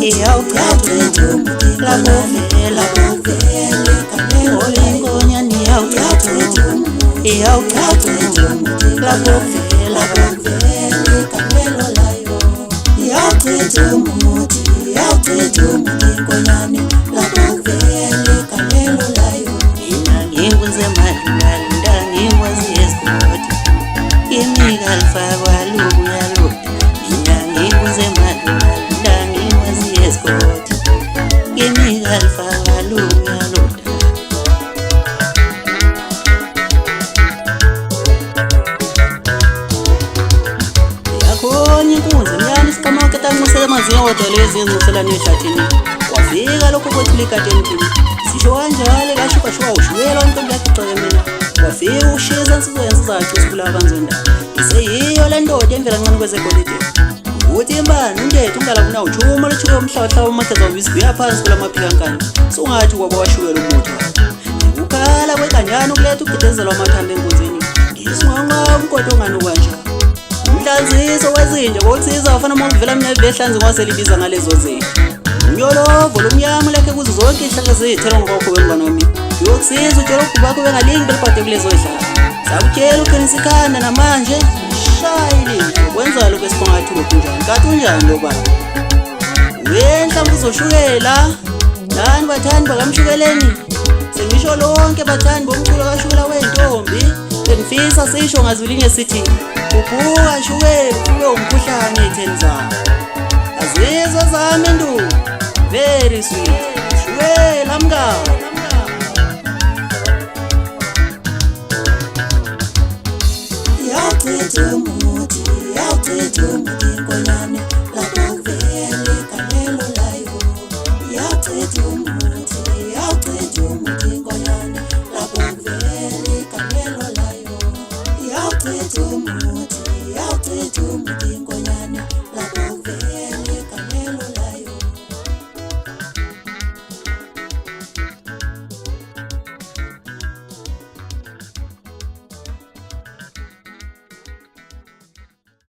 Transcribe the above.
iyawuthatha lakuvela oyinkonyane iyawuthatha lakuvela mina ngikwenze malunda ngikwazi esikoti imika lifakwa lubuya mina ngikwenze malunda ngikwazi esikoti imika lifakwa lubuya yakhona inkunzi mnyana isiqhamuka etanxusela amazinga wadaleza inxuselane ehlathini wafika lokho kwethulikateni sisho kanjalo kashukashuka ushukela intombi yakhe ixele mina wafika ushisa nsizwenzi zakhe usibula abanzondaba iseyiyo le ndoda emvela ncane kwezegolide ukuthi imbani untethe ungalabuna uchuma luchuke umhlabahlaba umakheza ubisibuya phansi kula maphikankani sungathi kwaba washukela umuthi ukhala kwekanjani ukuletha ukugidezela amathambo enkunzini ngisinqonqa umkodo onganukanja umhlanziso wezinja kokusiza wafana uma uvela mnyama behlanzi ngwaselibiza ngalezo zinja unyolovo lomnyama lekhe kuzo zonke ihlaka ziyithela ngokho wengane wami yokusiza utshela ukubakho bengalingi beliphathe kulezo ihlaka sakutshela uqinisa ikhanda namanje shayile kwenza lokho esiphongathi lokunjani kanti unjani lo baba wenhlamvu uzoshukela nani bathandi bakamshukeleni sengisho lonke bathandi bomculo kashukela wentombi benifisa sisho ngazulinye sithi ubuka shukela ube umkhuhlane etheni zami azizwa zami ndu very sweet shukela mngani yawuthethe umuthi nkonyane lapho vele kanelo layo yawuthethe umuthi nkonyane lapho vele kanelo layo yawuthethe umuthi